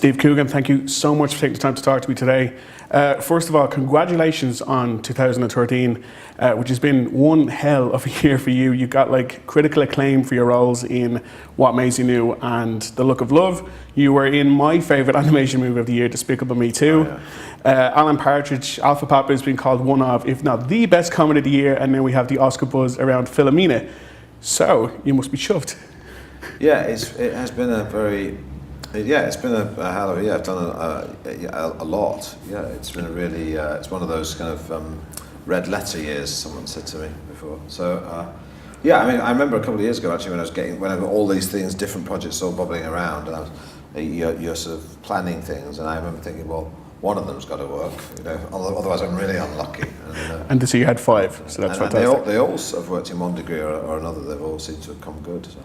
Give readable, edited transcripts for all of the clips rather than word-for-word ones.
Steve Coogan, thank you so much for taking the time to talk to me today. First of all, congratulations on 2013, which has been one hell of a year for you. You got like critical acclaim for your roles in What Maisie Knew and The Look of Love. You were in my favourite animation movie of the year, Despicable Me 2. Oh, yeah. Alan Partridge, Alpha Papa has been called one of, if not the best comedy of the year, and then we have the Oscar buzz around Philomena. So, you must be chuffed. Yeah, it has been a very... Yeah, it's been a hell of a year. I've done a lot. Yeah, it's been a really, it's one of those kind of red letter years, someone said to me before. So, yeah, I mean, I remember a couple of years ago actually when I got all these things, different projects all bubbling around, and you're sort of planning things, and I remember thinking, well, one of them's got to work, you know, otherwise I'm really unlucky. And to see you had 5, so that's fantastic. They all have worked in one degree or another. They've all seemed to have come good. So.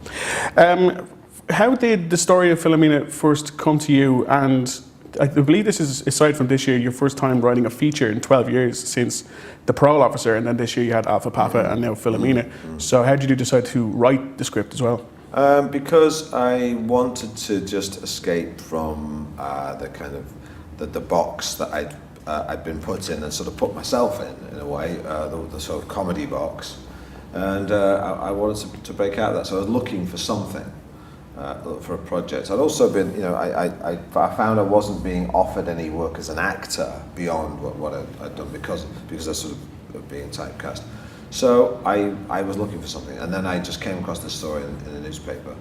How did the story of Philomena first come to you? And I believe this is, aside from this year, your first time writing a feature in 12 years since The Parole Officer, and then this year you had Alpha Papa and now Philomena. So how did you decide to write the script as well? Because I wanted to just escape from the kind of the box that I'd been put in and sort of put myself in a way, the sort of comedy box. And I wanted to break out of that, so I was looking for something. For a project. I'd also been, you know, I found I wasn't being offered any work as an actor beyond what I'd done because I sort of being typecast. So I was looking for something, and then I just came across this story in a newspaper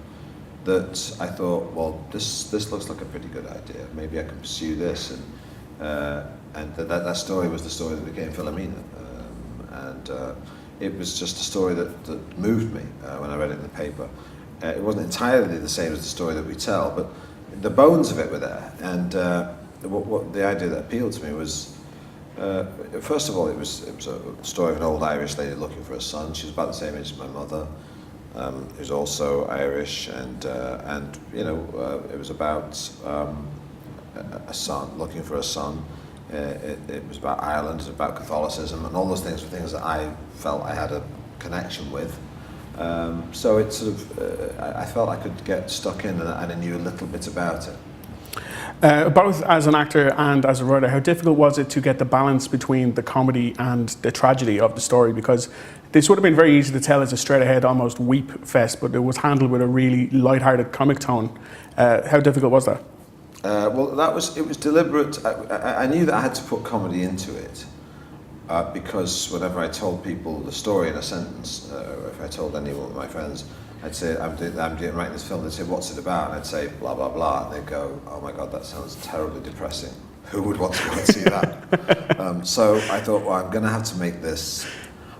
that I thought, well, this looks like a pretty good idea. Maybe I can pursue this, and that story was the story that became Philomena, and it was just a story that moved me when I read it in the paper. It wasn't entirely the same as the story that we tell, but the bones of it were there. And what the idea that appealed to me was, first of all, it was a story of an old Irish lady looking for a son. She was about the same age as my mother, who's also Irish, and you know, it was about a son looking for a son. It was about Ireland, it was about Catholicism, and all those things were things that I felt I had a connection with. So it sort of, I felt I could get stuck in and I knew a little bit about it. Both as an actor and as a writer, how difficult was it to get the balance between the comedy and the tragedy of the story? Because this would have been very easy to tell as a straight ahead, almost weep fest, but it was handled with a really light-hearted comic tone. How difficult was that? Well, it was deliberate. I knew that I had to put comedy into it. Because whenever I told people the story in a sentence, if I told anyone of my friends, I'd say, I'm writing this film, they'd say, what's it about? And I'd say, blah, blah, blah. And they'd go, oh my God, that sounds terribly depressing. Who would want to go and see that? So I thought, well, I'm going to have to make this,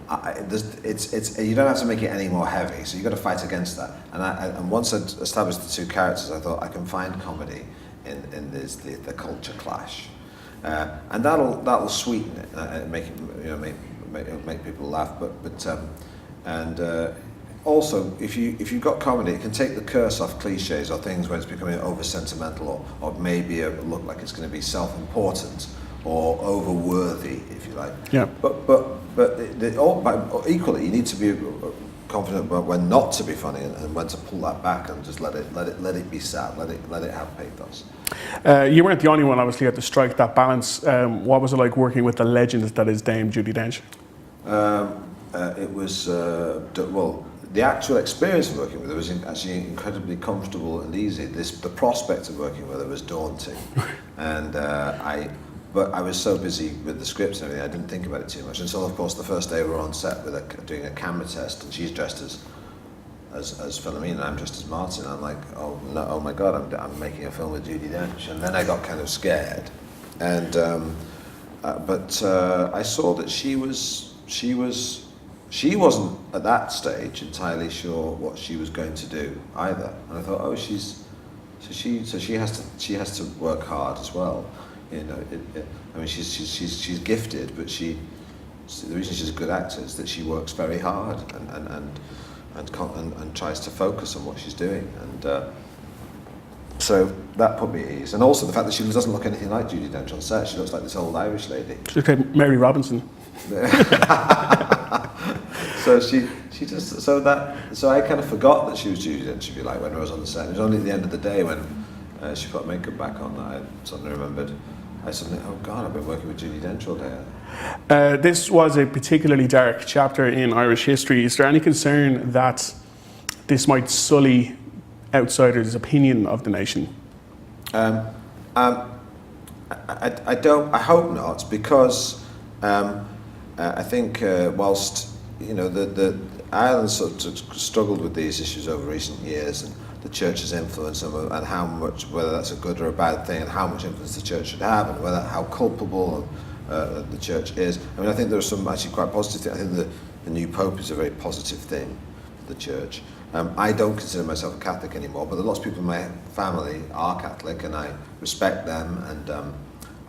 you don't have to make it any more heavy, so you've got to fight against that. And once I'd established the two characters, I thought I can find comedy in the culture clash. And that'll sweeten it, make it, you know, make people laugh. Also, if you've got comedy, it can take the curse off cliches or things where it's becoming over sentimental or maybe look like it's going to be self-important or over worthy, if you like. Yeah. But equally, you need to be confident about when not to be funny and when to pull that back and just let it be sad, let it have pathos. You weren't the only one, obviously, had to strike that balance. What was it like working with the legend that is Dame Judi Dench? It was well, the actual experience of working with her was actually incredibly comfortable and easy. The prospect of working with her was daunting, and but I was so busy with the scripts and everything, I didn't think about it too much. Until, of course, the first day we were on set with doing a camera test, and she's dressed as Philomena, and I'm dressed as Martin. I'm like, oh no, oh my God, I'm making a film with Judi Dench, and then I got kind of scared, and but I saw that she wasn't at that stage entirely sure what she was going to do either, and I thought, oh, she has to work hard as well. You know, I mean, she's gifted, but the reason she's a good actor is that she works very hard and tries to focus on what she's doing, and so that put me at ease. And also the fact that she doesn't look anything like Judi Dench on set. She looks like this old Irish lady. She looks like Mary Robinson. So so I kind of forgot that she was Judi Dench, if you like, when I was on the set. It was only at the end of the day when she put makeup back on, that I suddenly remembered. I suddenly, oh God, I've been working with Judi Dench all day. This was a particularly dark chapter in Irish history. Is there any concern that this might sully outsiders' opinion of the nation? I don't. I hope not, because I think whilst the Ireland sort of struggled with these issues over recent years, and the church's influence, and how much, whether that's a good or a bad thing, and how much influence the church should have, and how culpable the church is. I mean, I think there are some actually quite positive things. I think the new Pope is a very positive thing for the church. I don't consider myself a Catholic anymore, but lots of people in my family are Catholic, and I respect them, and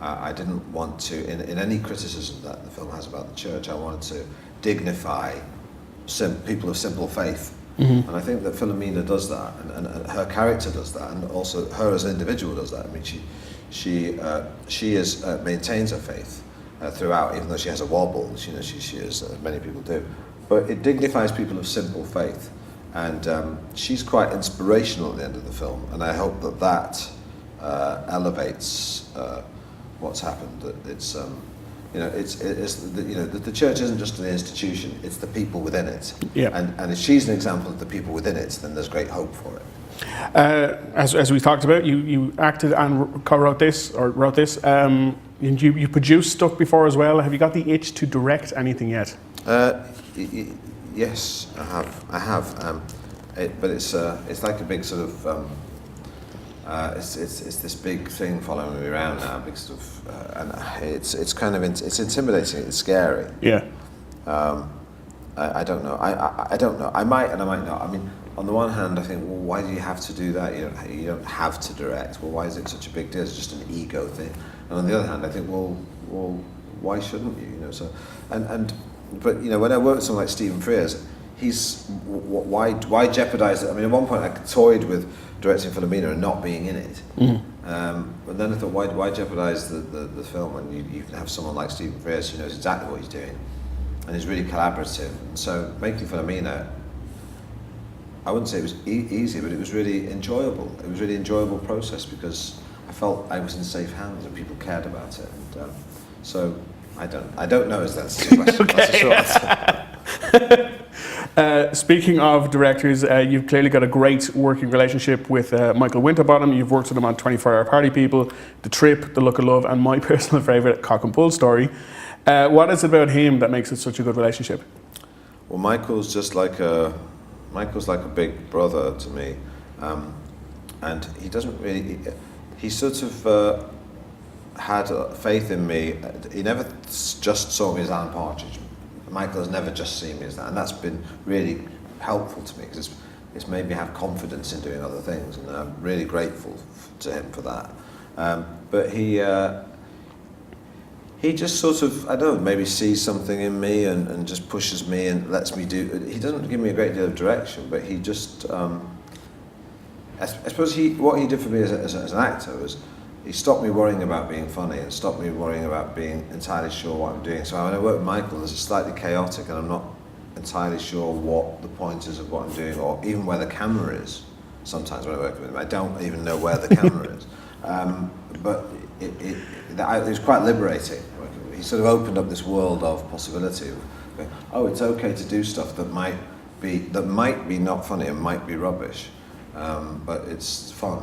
I didn't want to, in any criticism that the film has about the church, I wanted to dignify people of simple faith. Mm-hmm. And I think that Philomena does that, and her character does that, and also her as an individual does that. I mean, she maintains her faith throughout, even though she has a wobble. She is, many people do. But it dignifies people of simple faith. And she's quite inspirational at the end of the film, and I hope that elevates what's happened. That it's the church isn't just an institution; it's the people within it. Yeah. And if she's an example of the people within it, then there's great hope for it. As we talked about, you acted and co-wrote this, or wrote this. And you produced stuff before as well. Have you got the itch to direct anything yet? Yes, I have. But it's like a big sort of it's this big thing following me around now, big sort of, and it's kind of it's intimidating. It's scary. Yeah. I don't know. I don't know. I might and I might not. I mean, on the one hand, I think, well, why do you have to do that? You don't have to direct. Well, why is it such a big deal? It's just an ego thing. And on the other hand, I think, well, why shouldn't you? So, but when I work with someone like Stephen Frears, why jeopardize it? I mean, at one point I toyed with directing Philomena and not being in it. Mm-hmm. But then I thought, why jeopardize the film when you can have someone like Stephen Frears who knows exactly what he's doing and is really collaborative. And so making Philomena, I wouldn't say it was easy, but it was really enjoyable. It was a really enjoyable process because I felt I was in safe hands and people cared about it. And so I don't know if that's the question. Okay. That's a short answer. Speaking of directors, you've clearly got a great working relationship with Michael Winterbottom. You've worked with him on 24-Hour Party People, The Trip, The Look of Love, and my personal favourite, Cock and Bull Story. What is it about him that makes it such a good relationship? Well, Michael's like a big brother to me, and he doesn't really. He sort of had faith in me. He never just saw me as Alan Partridge. Michael has never just seen me as that, and that's been really helpful to me because it's made me have confidence in doing other things, and I'm really grateful to him for that. But he just sort of, I don't know, maybe sees something in me and just pushes me and lets me do. He doesn't give me a great deal of direction, but he just, I suppose what he did for me as an actor was he stopped me worrying about being funny and stopped me worrying about being entirely sure what I'm doing. So when I work with Michael, it's slightly chaotic and I'm not entirely sure what the point is of what I'm doing or even where the camera is. Sometimes when I work with him, I don't even know where the camera is. But it was quite liberating. He sort of opened up this world of possibility. It's okay to do stuff that might be not funny and might be rubbish, but it's fun.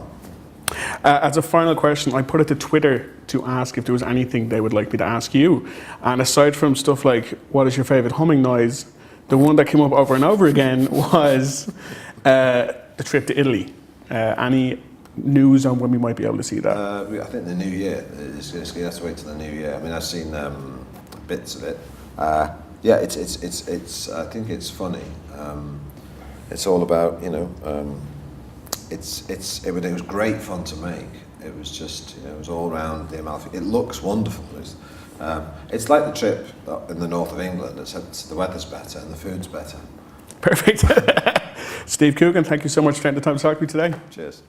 As a final question, I put it to Twitter to ask if there was anything they would like me to ask you. And aside from stuff like, what is your favourite humming noise, the one that came up over and over again was the trip to Italy. Any news on when we might be able to see that? I think the new year. It's going to have to wait till the new year. I mean, I've seen bits of it. It's. I think it's funny. It's all about It was great fun to make. It was just, it was all around the Amalfi. It looks wonderful. It's like the trip in the north of England. The weather's better and the food's better. Perfect. Steve Coogan, thank you so much for taking the time to talk to me today. Cheers.